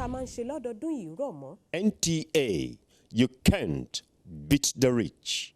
tá a máa ń ṣe lọ́dọọdún yìí rọ̀ mọ́. NTA, you can't beat the rich.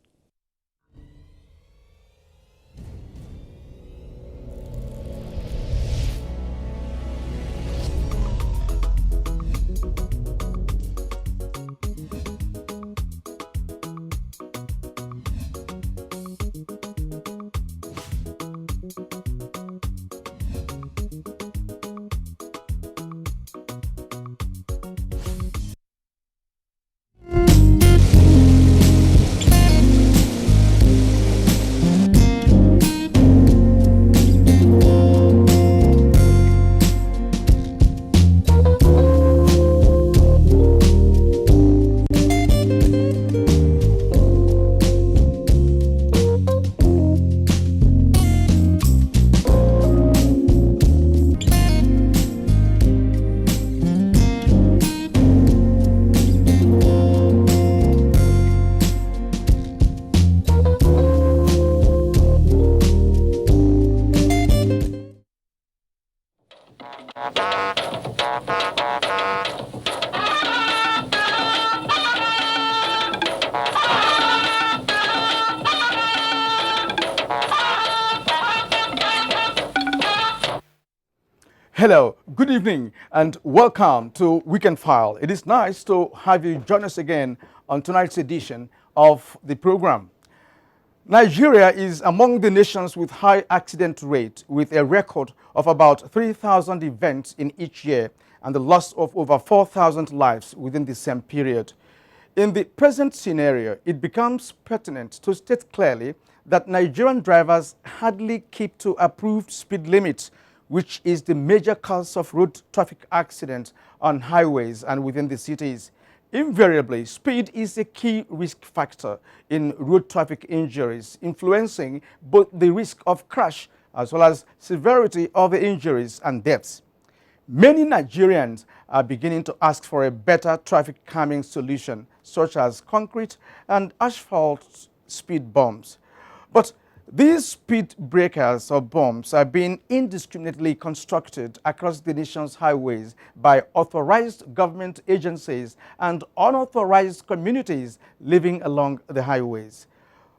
Hello, good evening, and welcome to Weekend File. It is nice to have you join us again on tonight's edition of the program. Nigeria is among the nations with high accident rate, with a record of about 3,000 events in each year and the loss of over 4,000 lives within the same period. In the present scenario, it becomes pertinent to state clearly that Nigerian drivers hardly keep to approved speed limits, which is the major cause of road traffic accidents on highways and within the cities. Invariably, speed is a key risk factor in road traffic injuries, influencing both the risk of crash as well as severity of the injuries and deaths. Many Nigerians are beginning to ask for a better traffic calming solution, such as concrete and asphalt speed bumps. But these speed breakers or bumps are being indiscriminately constructed across the nation's highways by authorized government agencies and unauthorized communities living along the highways.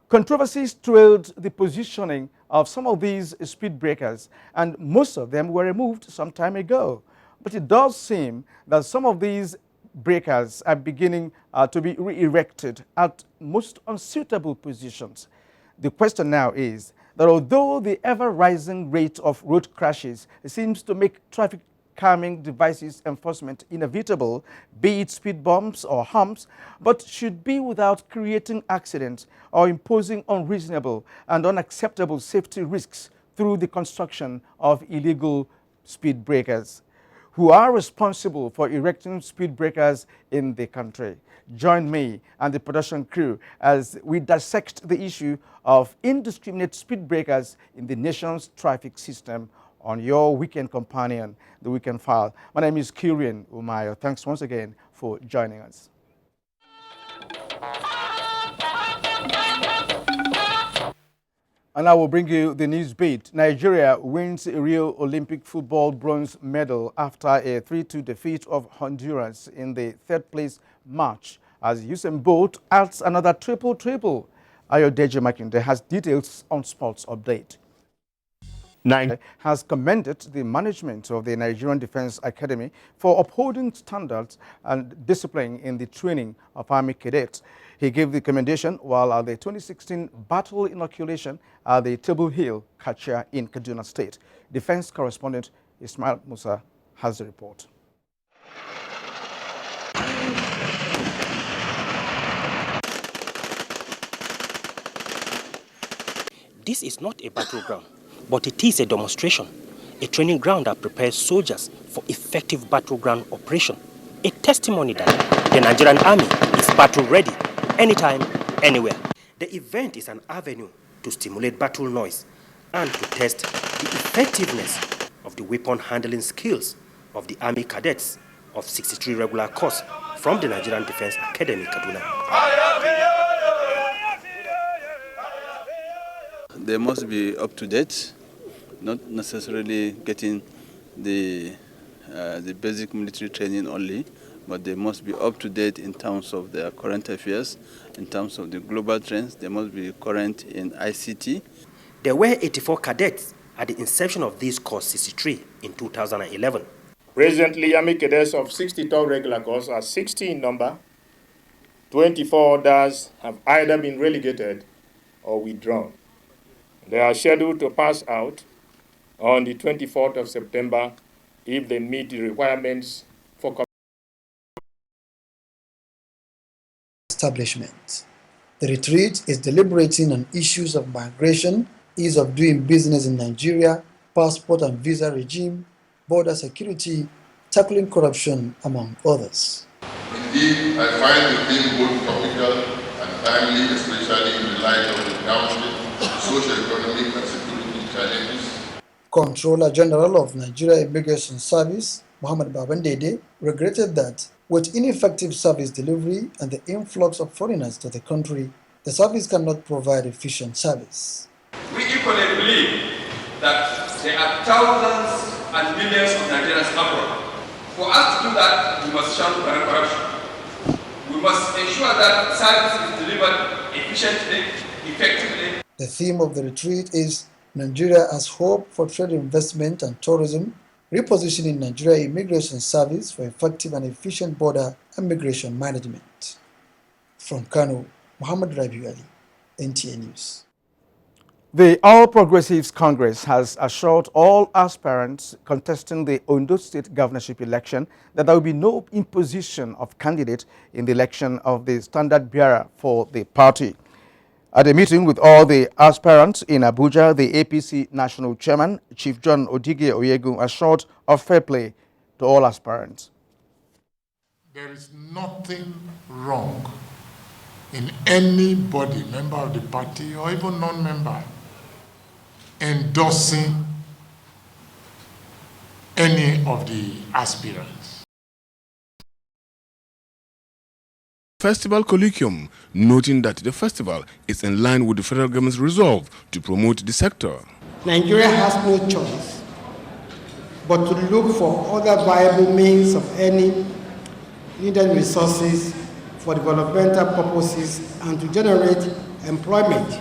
Controversies trailed the positioning of some of these speed breakers, and most of them were removed some time ago. But it does seem that some of these breakers are beginning to be re-erected at most unsuitable positions. The question now is that although the ever-rising rate of road crashes seems to make traffic calming devices enforcement inevitable, be it speed bumps or humps, but should be without creating accidents or imposing unreasonable and unacceptable safety risks through the construction of illegal speed breakers. Who are responsible for erecting speed breakers in the country? Join me and the production crew as we dissect the issue of indiscriminate speed breakers in the nation's traffic system on your weekend companion, The Weekend File. My name is Kyrian Umayo. Thanks once again for joining us. And I will bring you the news beat. Nigeria wins a Rio Olympic football bronze medal after a 3-2 defeat of Honduras in the third-place match, as Usain Bolt adds another triple-triple. Ayodeji Makinde has details on Sports Update. Nigeria has commended the management of the Nigerian Defense Academy for upholding standards and discipline in the training of Army cadets. He gave the commendation while at the 2016 battle inoculation at the Table Hill, Kachia in Kaduna State. Defense correspondent Ismail Musa has the report. This is not a battleground, but it is a demonstration, a training ground that prepares soldiers for effective battleground operation, a testimony that the Nigerian Army is battle ready, anytime, anywhere. The event is an avenue to stimulate battle noise and to test the effectiveness of the weapon handling skills of the Army cadets of 63 regular course from the Nigerian Defense Academy, Kaduna. They must be up to date, not necessarily getting the the basic military training only, but they must be up to date in terms of their current affairs, in terms of the global trends. They must be current in ICT. There were 84 cadets at the inception of this course 63 in 2011. Presently, Army cadets of 62 regular course are 60 in number. 24 others have either been relegated or withdrawn. They are scheduled to pass out on the 24th of September if they meet the requirements for establishment. The retreat is deliberating on issues of migration, ease of doing business in Nigeria, passport and visa regime, border security, tackling corruption, among others. Indeed, I find the theme both topical and timely, especially in the light of the downstream socio-economic and security challenges. Controller General of Nigeria Immigration Service, Muhammad Babandede, regretted that with ineffective service delivery and the influx of foreigners to the country, the service cannot provide efficient service. We equally believe that there are thousands and millions of Nigerians abroad. For us to do that, we must shun corruption. We must ensure that service is delivered efficiently, effectively. The theme of the retreat is Nigeria as Hope for Trade Investment and Tourism, repositioning Nigeria Immigration Service for effective and efficient border and migration management. From Kano, Muhammad Rabiu Ali, NTA News. The All Progressives Congress has assured all aspirants contesting the Ondo State governorship election that there will be no imposition of candidate in the election of the standard bearer for the party. At a meeting with all the aspirants in Abuja, the APC National Chairman, Chief John Odige Oyegun, assured of fair play to all aspirants. There is nothing wrong in anybody, member of the party or even non-member, endorsing any of the aspirants. Festival Colloquium, noting that the festival is in line with the federal government's resolve to promote the sector. Nigeria has no choice but to look for other viable means of earning needed resources for developmental purposes and to generate employment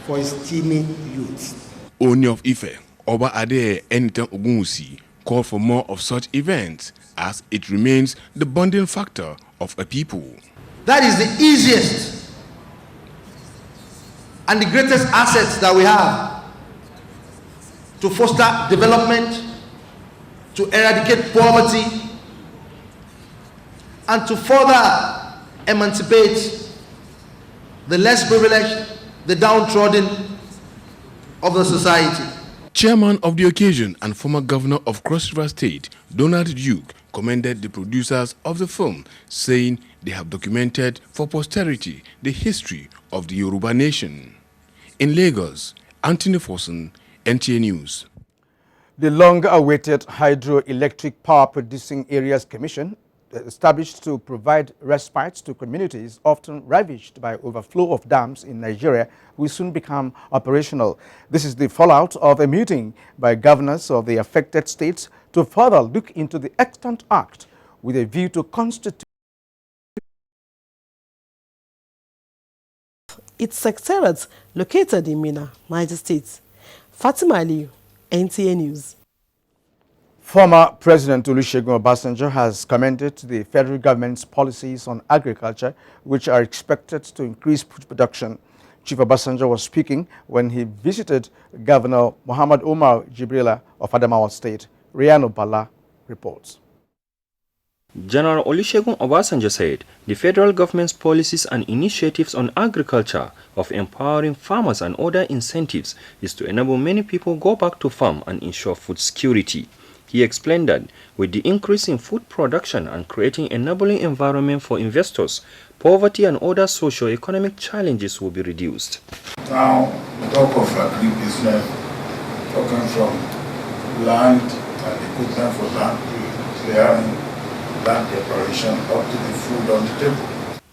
for its teeming youth. Oni of Ife, Oba Ade Enitan Ogunwusi, called for more of such events as it remains the bonding factor of a people. That is the easiest and the greatest assets that we have to foster development, to eradicate poverty, and to further emancipate the less privileged, the downtrodden of the society. Chairman of the occasion and former governor of Cross River State, Donald Duke, commended the producers of the film, saying they have documented for posterity the history of the Yoruba nation. In Lagos, Anthony Forson, NTA News. The long-awaited Hydroelectric Power Producing Areas Commission, established to provide respite to communities often ravaged by overflow of dams in Nigeria, will soon become operational. This is the fallout of a meeting by governors of the affected states to further look into the extant act with a view to constitute its secretariat located in Minna, Niger State. Fatima Aliyu, NTA News. Former President Olusegun Obasanjo has commended the federal government's policies on agriculture, which are expected to increase food production. Chief Obasanjo was speaking when he visited Governor Muhammad Umar Jibrila of Adamawa State. Riano Bala reports. General Olusegun Obasanjo said the federal government's policies and initiatives on agriculture of empowering farmers and other incentives is to enable many people go back to farm and ensure food security. He explained that with the increase in food production and creating enabling environment for investors, poverty and other socio-economic challenges will be reduced. Now, we talk of agribusiness, talking from land and equipment for land, clearing, land preparation, up to the food on the table.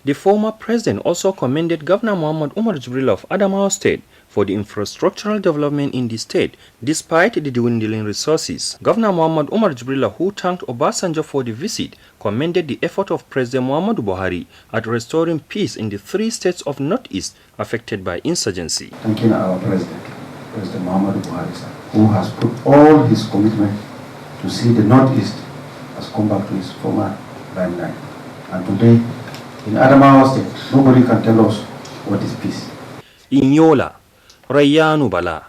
The former president also commended Governor Muhammad Umar Jibril of Adamawa State for the infrastructural development in the state, despite the dwindling resources. Governor Muhammad Umar Jibril, who thanked Obasanjo for the visit, commended the effort of President Muhammadu Buhari at restoring peace in the 3 states of Northeast affected by insurgency. Thanking our President Muhammadu Buhari, who has put all his commitment to see the Northeast has come back to its former limelight. And today, in Adamawa State, nobody can tell us what is peace. In Yola, Rayanu Bala.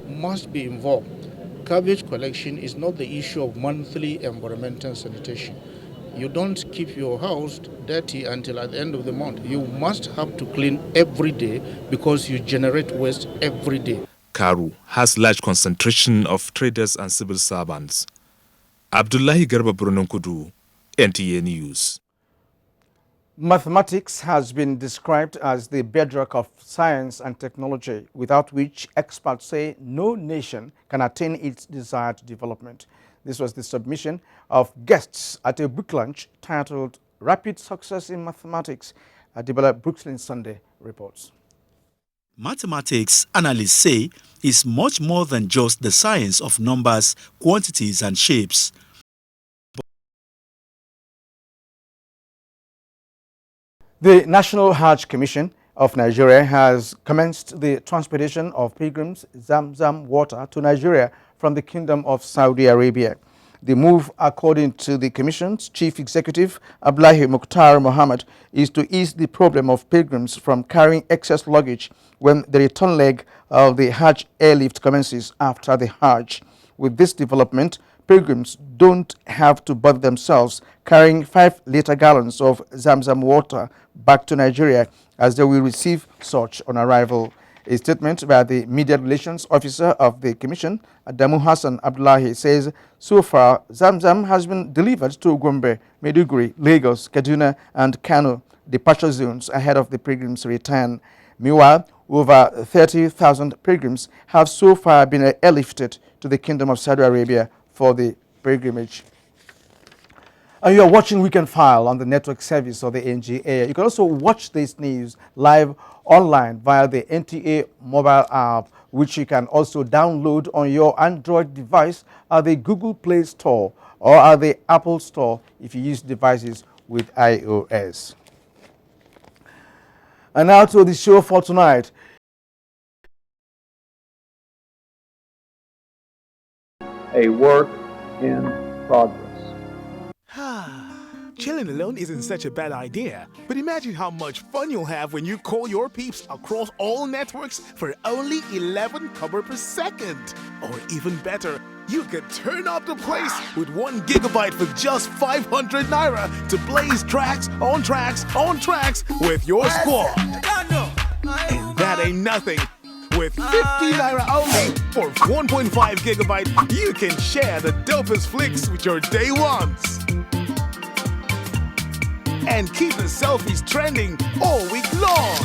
Must be involved. Garbage collection is not the issue of monthly environmental sanitation. You don't keep your house dirty until at the end of the month. You must have to clean every day because you generate waste every day. Karu has large concentration of traders and civil servants. Abdullahi Garba Brunonkudu, NTA News. Mathematics has been described as the bedrock of science and technology, without which experts say no nation can attain its desired development. This was the submission of guests at a book launch titled Rapid Success in Mathematics. Adibala Brooklyn Sunday reports. Mathematics, analysts say, is much more than just the science of numbers, quantities, and shapes. The National Hajj Commission of Nigeria has commenced the transportation of pilgrims' Zamzam water to Nigeria from the Kingdom of Saudi Arabia. The move, according to the Commission's Chief Executive, Abdullahi Mukhtar Mohammed, is to ease the problem of pilgrims from carrying excess luggage when the return leg of the Hajj airlift commences after the Hajj. With this development, pilgrims don't have to bother themselves carrying 5-liter gallons of Zamzam water back to Nigeria, as they will receive such on arrival. A statement by the Media Relations Officer of the Commission, Adamu Hassan Abdullahi, says so far Zamzam has been delivered to Gombe, Maiduguri, Lagos, Kaduna and Kano, departure zones ahead of the pilgrims' return. Meanwhile, over 30,000 pilgrims have so far been airlifted to the Kingdom of Saudi Arabia for the pilgrimage. And you are watching Weekend File on the network service of the NGA. You can also watch this news live online via the NTA mobile app, which you can also download on your Android device at the Google Play Store or at the Apple Store if you use devices with iOS. And now to the show for tonight. A work in progress. Chilling alone isn't such a bad idea, but imagine how much fun you'll have when you call your peeps across all networks for only 11 kobo per second. Or even better, you could turn up the place with 1 gigabyte for just 500 naira to blaze tracks on tracks on tracks with your squad. And that ain't nothing. With 50 naira only for 1.5 gigabyte, you can share the dopest flicks with your day ones. And keep the selfies trending all week long.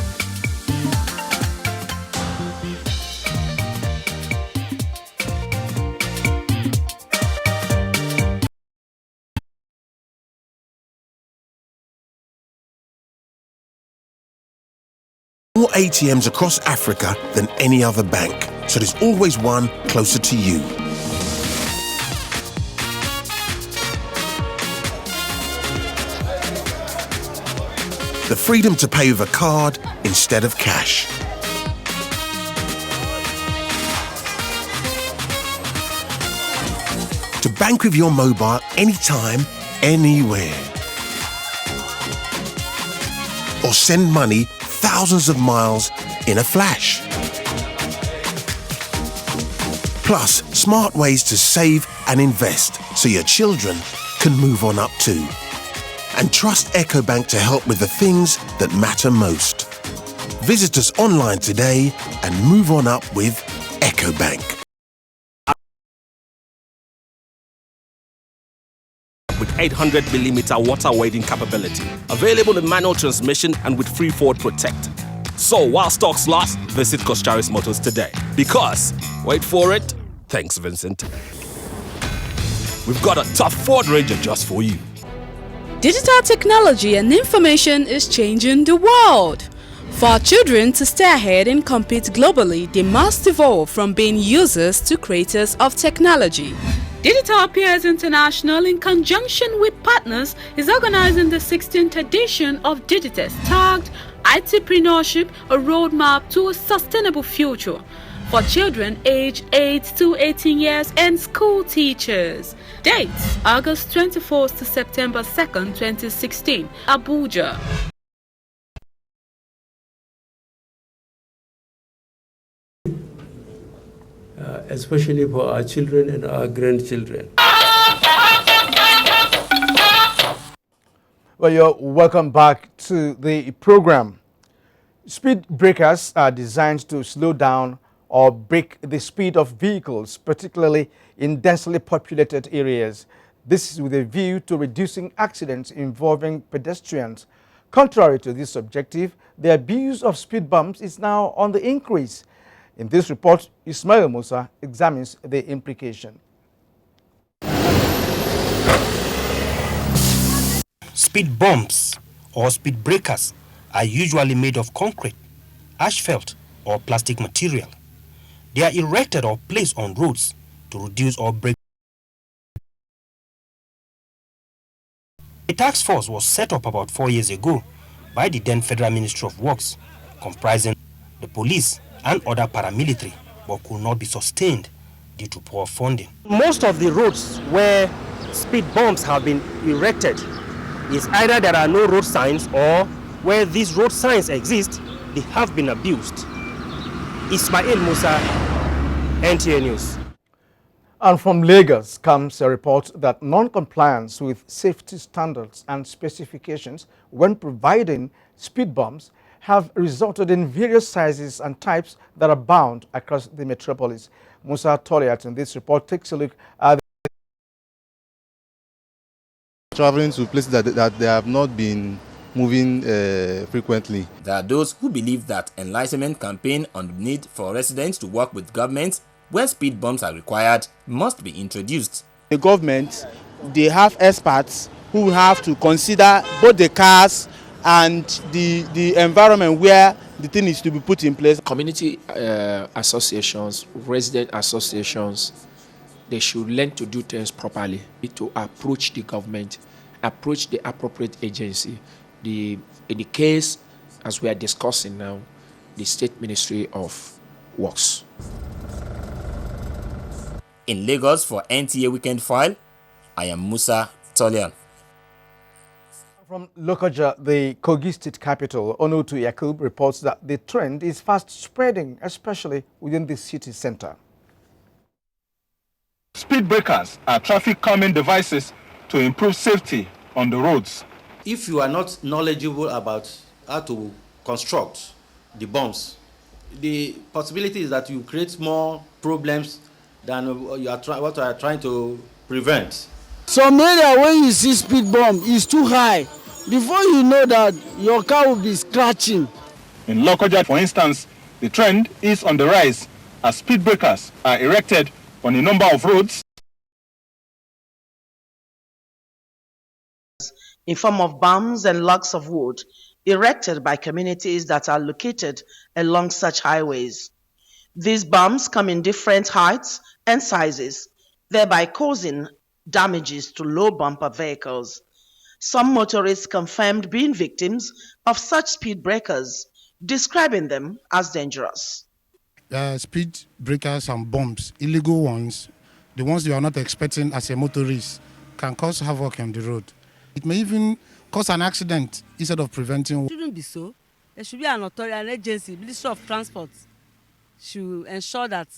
More ATMs across Africa than any other bank, so there's always one closer to you. The freedom to pay with a card instead of cash. To bank with your mobile anytime, anywhere. Or send money thousands of miles in a flash. Plus, smart ways to save and invest so your children can move on up too. And trust EcoBank to help with the things that matter most. Visit us online today and move on up with EcoBank. With 800mm water wading capability, available in manual transmission and with free Ford Protect. So while stocks last, visit Koscharis Motors today. Because, wait for it, thanks Vincent. we've got a tough Ford Ranger just for you. Digital technology and information is changing the world. For our children to stay ahead and compete globally, they must evolve from being users to creators of technology. Digital Peers International, in conjunction with partners, is organizing the 16th edition of DIGITEST, tagged ITpreneurship, a roadmap to a sustainable future, for children aged 8 to 18 years and school teachers. Dates: August 24th to September 2nd, 2016, Abuja. Especially for our children and our grandchildren. Well, you're welcome back to the program. Speed breakers are designed to slow down or break the speed of vehicles, particularly in densely populated areas. This is with a view to reducing accidents involving pedestrians. Contrary to this objective, the abuse of speed bumps is now on the increase. In this report, Ismail Musa examines the implication. Speed bumps or speed breakers are usually made of concrete, asphalt, or plastic material. They are erected or placed on roads to reduce or break. A task force was set up about 4 years ago by the then Federal Ministry of Works, comprising the police and other paramilitary, but could not be sustained due to poor funding. Most of the roads where speed bumps have been erected is either there are no road signs, or where these road signs exist, they have been abused. Ismail Musa, NTA News. And from Lagos comes a report that non-compliance with safety standards and specifications when providing speed bumps have resulted in various sizes and types that are bound across the metropolis. Musa Toliat in this report takes a look at traveling to places that they have not been moving frequently. There are those who believe that enlightenment campaign on the need for residents to work with governments where speed bumps are required must be introduced. The government, they have experts who have to consider both the cars and the environment where the thing is to be put in place. Community associations, resident associations, they should learn to do things properly, to approach the government, approach the appropriate agency. In the case, as we are discussing now, the State Ministry of Works. In Lagos for NTA Weekend File, I am Musa Tolian. From Lokoja, the Kogi state capital, Onotu Yakub reports that the trend is fast spreading, especially within the city center. Speed breakers are traffic calming devices to improve safety on the roads. If you are not knowledgeable about how to construct the bumps, the possibility is that you create more problems than what you are trying to prevent. Some area when you see speed bump is too high. Before you know that, your car will be scratching. In Lokoja, for instance, the trend is on the rise as speed breakers are erected on a number of roads. In form of bumps and logs of wood erected by communities that are located along such highways. These bumps come in different heights and sizes, thereby causing damages to low bumper vehicles. Some motorists confirmed being victims of such speed breakers, describing them as dangerous. Speed breakers and bumps, illegal ones, the ones you are not expecting as a motorist, can cause havoc on the road. It may even cause an accident instead of preventing. It shouldn't be so. There should be an authority, an agency, Ministry of Transport, should ensure that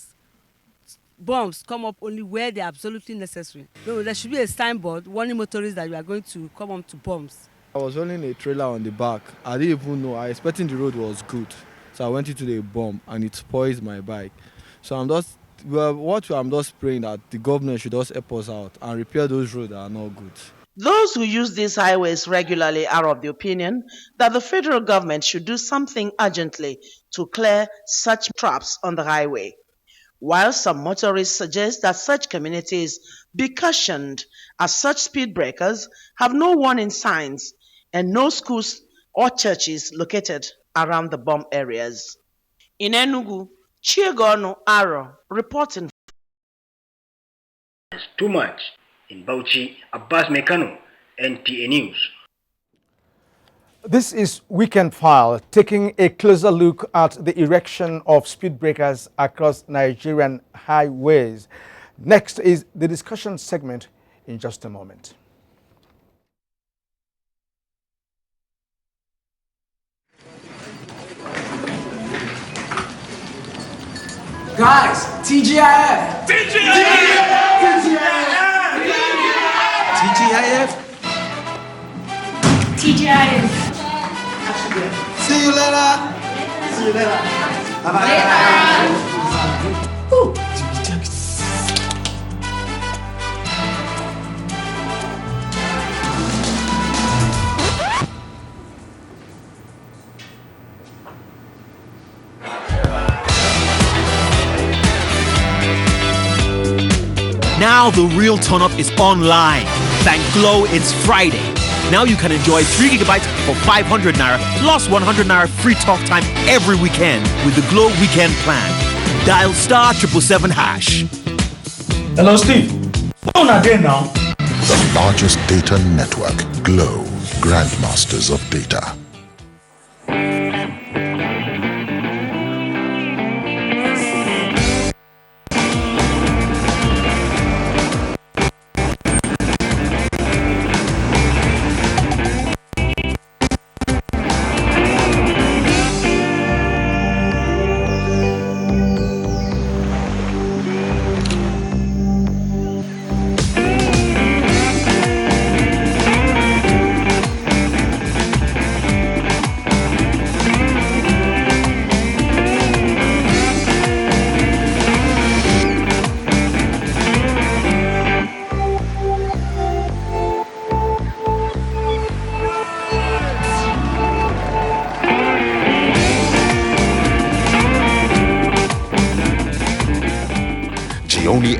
bumps come up only where they are absolutely necessary. So there should be a signboard warning motorists that you are going to come up to bumps. I was running a trailer on the back. I didn't even know. I expecting the road was good. So I went into the bump and it spoils my bike. So I'm just praying that the government should just help us out and repair those roads that are not good. Those who use these highways regularly are of the opinion that the federal government should do something urgently to clear such traps on the highway. while some motorists suggest that such communities be cautioned as such speed breakers have no warning signs and no schools or churches located around the bomb areas. In Enugu, Chiegonu Aro reporting. Too much. In Bauchi, Abbas Mekano, NTA News. This is Weekend File, taking a closer look at the erection of speed breakers across Nigerian highways. Next is the discussion segment in just a moment. Guys, TGIF! TGIF. See you later. See you later. Bye-bye. Now the real turn-up is online. Thank Glow, it's Friday. Now you can enjoy 3 gigabytes for 500 naira plus 100 naira free talk time every weekend with the Glow Weekend Plan. Dial *777#. Hello, Steve. Phone again now. The largest data network, Glow, grandmasters of data.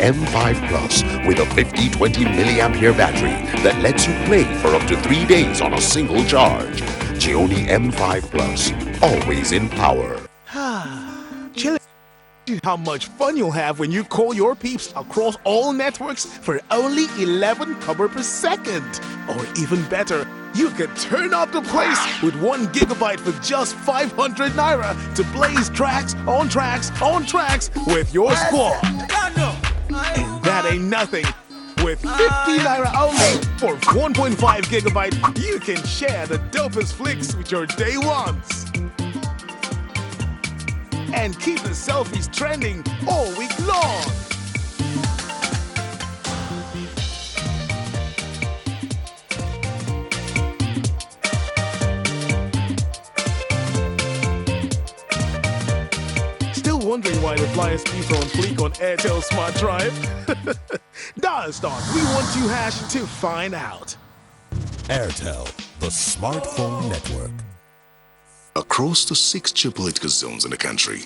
M5 Plus with a 50-20 milliampere battery that lets you play for up to 3 days on a single charge. Gioni M5 Plus, always in power. Chilling. How much fun you'll have when you call your peeps across all networks for only 11 kobo per second. Or even better, you could turn up the place with 1 gigabyte for just 500 naira to blaze tracks on tracks on tracks with your squad. And that ain't nothing. With 50 naira only for 1.5 gigabyte, you can share the dopest flicks with your day ones. And keep the selfies trending all week long. Still wondering why the flyer speeds are on fleek on Airtel Smart Drive? Dial *, we want you # to find out. Airtel, the smartphone network. Across the 6 geopolitical zones in the country,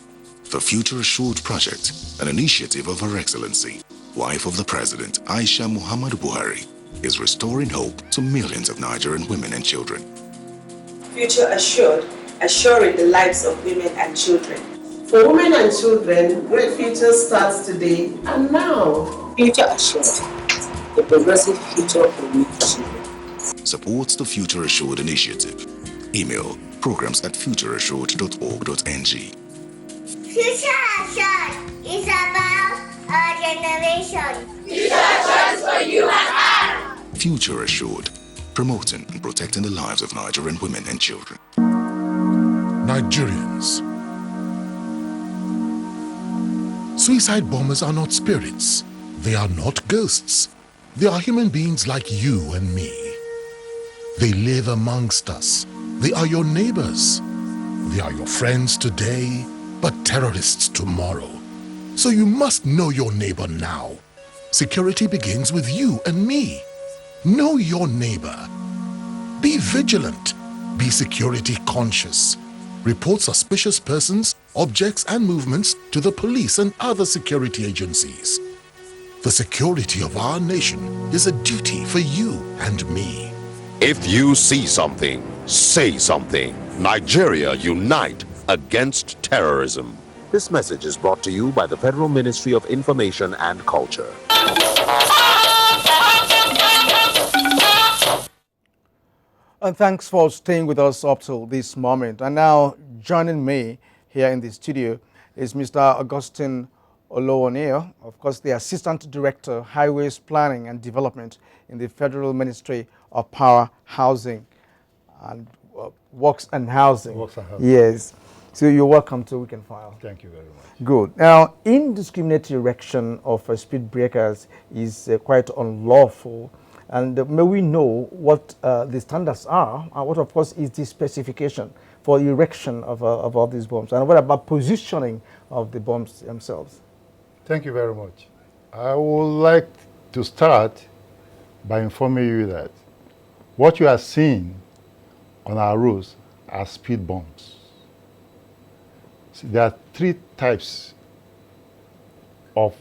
the Future Assured Project, an initiative of Her Excellency, wife of the President, Aisha Muhammadu Buhari, is restoring hope to millions of Nigerian women and children. Future Assured, assuring the lives of women and children. For women and children, great future starts today and now. Future Assured, the progressive future for women and children. Supports the Future Assured initiative. Email programs@futureassured.org.ng. Future Assured is about our generation. Future Assured for you and I. Future Assured, promoting and protecting the lives of Nigerian women and children. Nigerians. Suicide bombers are not spirits. They are not ghosts. They are human beings like you and me. They live amongst us. They are your neighbors. They are your friends today, but terrorists tomorrow. So you must know your neighbor now. Security begins with you and me. Know your neighbor. Be vigilant. Be security conscious. report suspicious persons, objects, and movements to the police and other security agencies. The security of our nation is a duty for you and me. If you see something, say something. Nigeria, unite against terrorism. This message is brought to you by the Federal Ministry of Information and Culture. And thanks for staying with us up till this moment. And now joining me here in the studio is Mr. Augustine Olowoneo, of course, the Assistant Director, Highways Planning and Development in the Federal Ministry of Power, Housing, and Works and Housing. Works and Housing. Yes. So you're welcome to Weekend File. Thank you very much. Good. Now, indiscriminate erection of speed breakers is quite unlawful. And may we know what the standards are, and what, of course, is the specification for the erection of all these bombs, and what about positioning of the bombs themselves? Thank you very much. I would like to start by informing you that what you are seeing on our roads are speed bombs. See, there are three types of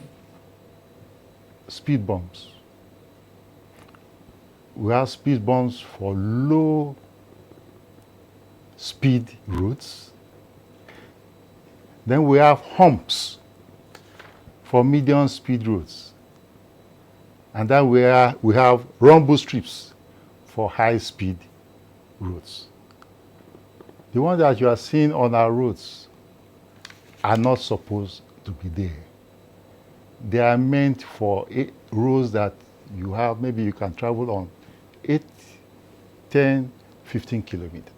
speed bombs. We have speed bombs for low speed roads. Then we have humps for medium speed roads. And then we have rumble strips for high speed roads. The ones that you are seeing on our roads are not supposed to be there. They are meant for roads that you have, maybe you can travel on 8, 10, 15 kilometers.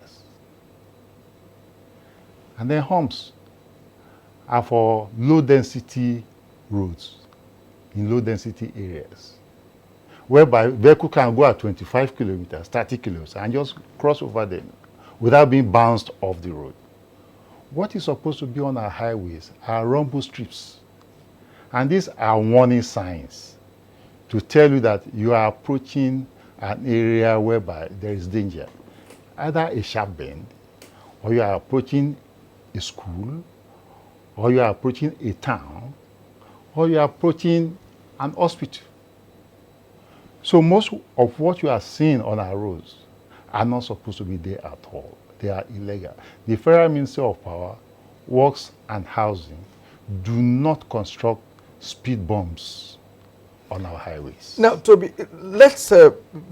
And then humps are for low density roads in low density areas, whereby vehicle can go at 25 kilometers, 30 kilometers, and just cross over them without being bounced off the road. What is supposed to be on our highways are rumble strips. And these are warning signs to tell you that you are approaching an area whereby there is danger. Either a sharp bend, or you are approaching a school, or you are approaching a town, or you are approaching an hospital. So most of what you are seeing on our roads are not supposed to be there at all. They are illegal. The Federal Ministry of Power, Works and Housing do not construct speed bombs on our highways. Now, Toby, let's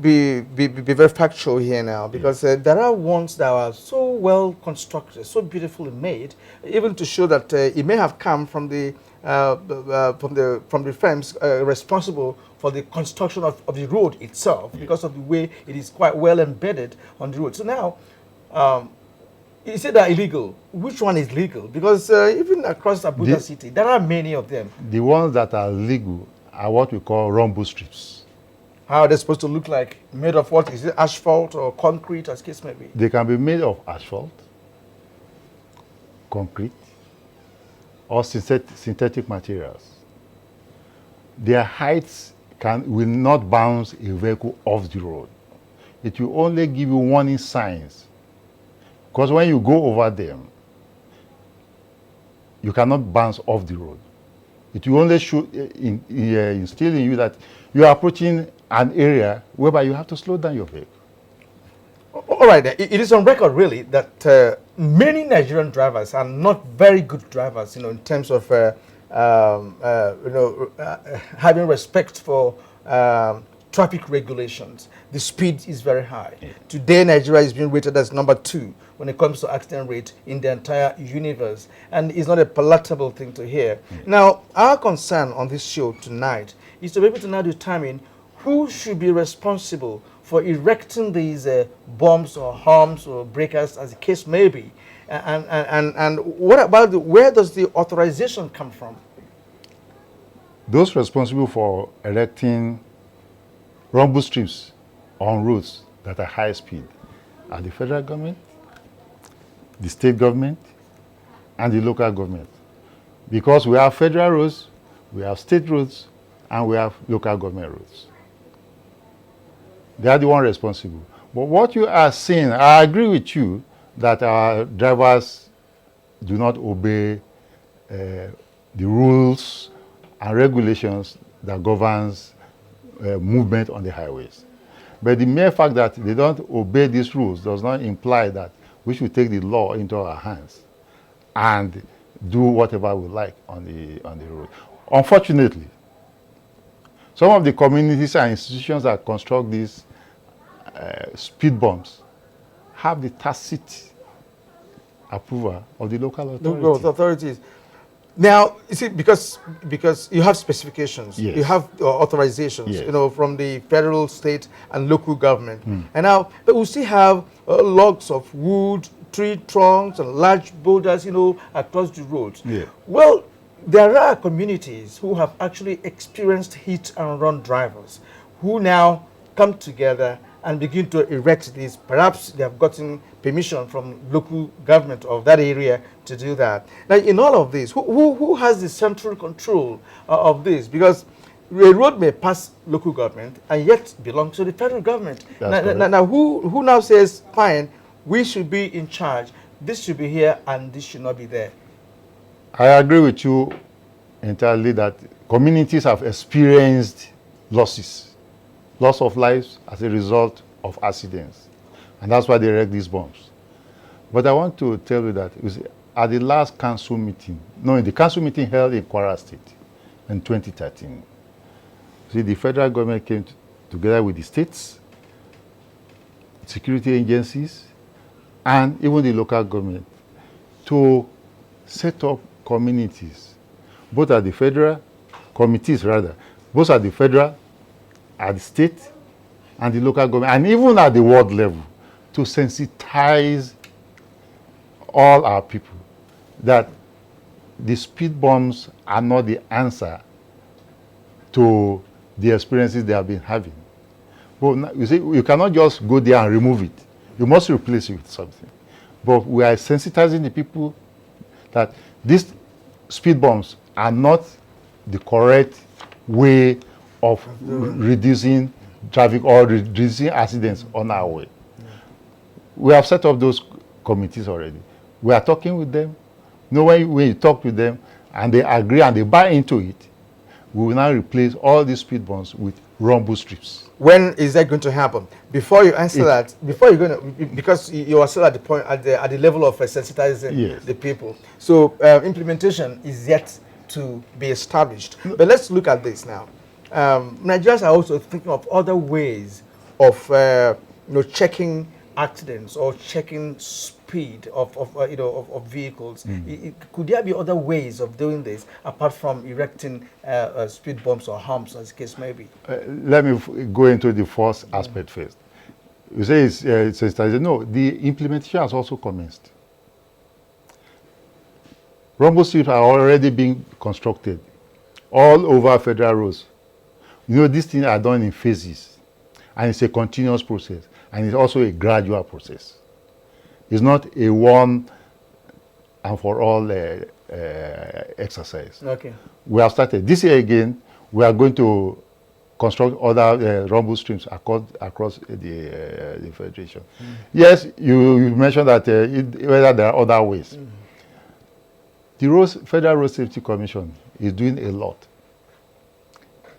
be very factual here now, because there are ones that are so well constructed, so beautifully made, even to show that it may have come from the firms responsible for the construction of the road itself, because of the way it is quite well embedded on the road. So now, you say they're illegal. Which one is legal? Because even across Abuja city, there are many of them. The ones that are legal are what we call rumble strips. How are they supposed to look like? Made of what? Is it asphalt or concrete, as case may be? They can be made of asphalt, concrete, or synthetic materials. Their heights will not bounce a vehicle off the road. It will only give you warning signs. Because when you go over them, you cannot bounce off the road. It will only instill in you that you are approaching an area whereby you have to slow down your vehicle. All right, it is on record really that many Nigerian drivers are not very good drivers, in terms of having respect for traffic regulations. The speed is very high. Today, Nigeria is being rated as number 2 when it comes to accident rate in the entire universe, and it's not a palatable thing to hear. Now, our concern on this show tonight is to be able to now determine who should be responsible for erecting these bombs or harms or breakers, as the case may be, and what about where does the authorization come from? Those responsible for erecting rumble strips on roads that are high speed are the federal government, the state government, and the local government. Because we have federal roads, we have state roads, and we have local government roads. They are the one responsible. But what you are saying, I agree with you that our drivers do not obey the rules and regulations that governs movement on the highways. But the mere fact that they don't obey these rules does not imply that we should take the law into our hands and do whatever we like on the road. Unfortunately, some of the communities and institutions that construct these speed bumps have the tacit approval of the local authorities. Now, you see, because you have specifications, yes. you have authorizations, yes. you know, from the federal, state, and local government. And now, but we still have logs of wood, tree trunks, and large boulders, you know, across the roads. Yeah. Well, there are communities who have actually experienced hit and run drivers who now come together and begin to erect these. Perhaps they have gotten permission from local government of that area to do that. Now, in all of this, who has the central control of this? Because a road may pass local government and yet belong to the federal government. Now, who now says, fine, we should be in charge, this should be here and this should not be there? I agree with you entirely that communities have experienced loss of lives as a result of accidents. And that's why they erect these bombs. But I want to tell you that at the last council meeting, the council meeting held in Kwara State in 2013, the federal government came together with the states, security agencies, and even the local government to set up communities, both at the federal, committees rather, both at the federal, at the state, and the local government, and even at the world level, to sensitize all our people that the speed bumps are not the answer to the experiences they have been having. But you see, you cannot just go there and remove it. You must replace it with something. But we are sensitizing the people that these speed bumps are not the correct way of reducing traffic or reducing accidents on our way. We have set up those committees already. We are talking with them. When you talk with them and they agree and they buy into it, we will now replace all these speed bumps with rumble strips. When is that going to happen? Before you answer that, before you're going to, because you are still at the point, at the level of sensitizing the people. So implementation is yet to be established. But let's look at this now. Nigerians are also thinking of other ways of checking accidents or checking speed of vehicles. Could there be other ways of doing this apart from erecting speed bumps or humps, as the case may be? Let me go into the first aspect first. You say it's sensitizing. No, the implementation has also commenced. Rumble strips are already being constructed all over federal roads. These things are done in phases, and it's a continuous process, and it's also a gradual process. It's not a one and for all exercise. Okay. We have started. This year again, we are going to construct other rumble strips across the Federation. Yes, you mentioned that whether there are other ways. The Federal Road Safety Commission is doing a lot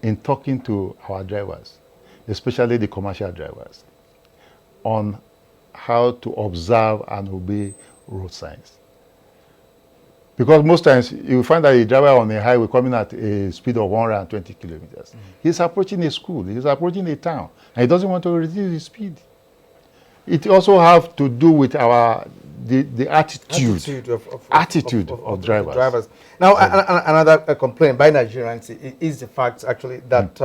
in talking to our drivers, especially the commercial drivers, on how to observe and obey road signs. Because most times you find that a driver on a highway coming at a speed of 120 kilometers, he's approaching a school, he's approaching a town, and he doesn't want to reduce his speed. It also has to do with the attitude of drivers. Now, another complaint by Nigerians is the fact actually that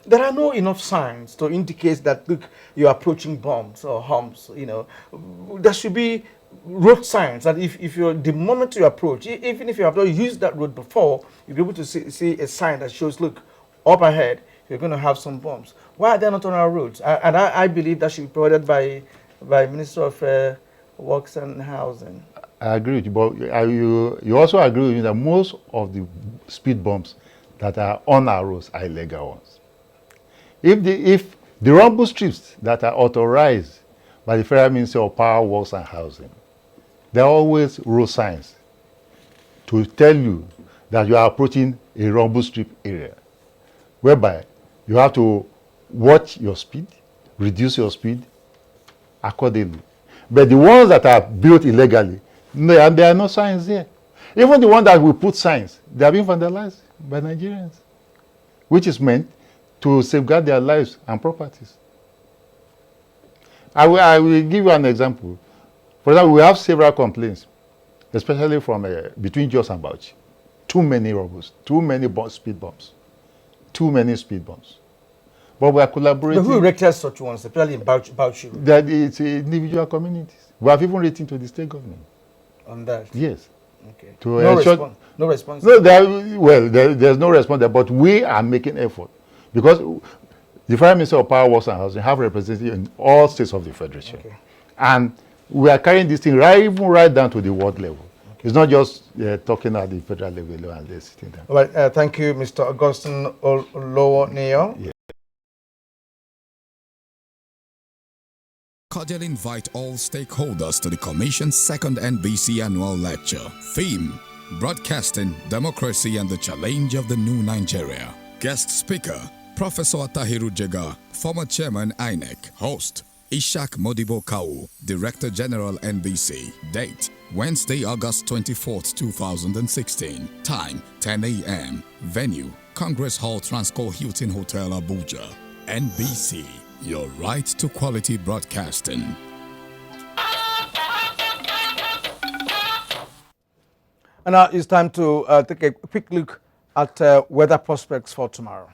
there are no enough signs to indicate that, look, you're approaching bumps or humps. There should be road signs that if you're, the moment you approach, even if you have not used that road before, you'll be able to see a sign that shows, look, up ahead, you're going to have some bumps. Why are they not on our roads? And I believe that should be provided by Minister of Works and Housing. I agree with you, but you also agree with me that most of the speed bumps that are on our roads are illegal ones. If the rumble strips that are authorized by the Federal Ministry of Power, Works and Housing there are always road signs to tell you that you are approaching a rumble strip area, whereby you have to watch your speed, reduce your speed accordingly. But the ones that are built illegally, there are no signs there. Even the ones that we put signs, they are being vandalized by Nigerians, which is meant to safeguard their lives and properties. I will give you an example. For example, we have several complaints, especially from between Jos and Bauchi. Too many robbers, too many speed bumps, too many speed bumps. But we are collaborating. But who erected such ones, especially in Bauchi? That it's individual communities. We have even written to the state government. On that? Yes. Okay. To no response. No response. No, there's no response there, but we are making effort because the Prime Minister of Power, Works and Housing have representatives in all states of the Federation. Okay. And we are carrying this thing even right down to the world level. Okay. It's not just talking at the federal level and they're sitting down. All right, thank you, Mr. Augustine Olowo-Neo. Yeah. Cordially invite all stakeholders to the Commission's second NBC annual lecture. Theme: Broadcasting, Democracy and the Challenge of the New Nigeria. Guest speaker: Professor Tahiru Jega, former chairman INEC. Host: Ishak Modibo Kau, Director General NBC. Date: Wednesday, August 24th, 2016. Time: 10 a.m. Venue: Congress Hall, Transcorp Hilton Hotel, Abuja. NBC, your right to quality broadcasting. And now it's time to take a quick look at weather prospects for tomorrow.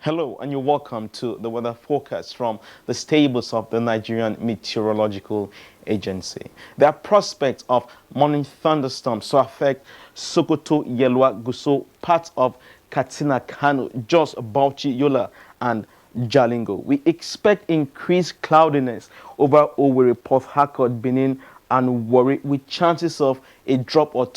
Hello, and you're welcome to the weather forecast from the stables of the Nigerian Meteorological Agency. There are prospects of morning thunderstorms to affect Sokoto, Yelwa, Gusau, parts of Katsina, Kano, Jos, Bauchi, Yola, and Jalingo. We expect increased cloudiness over Owerri, Port Harcourt, Benin, and Warri, with chances of a drop or two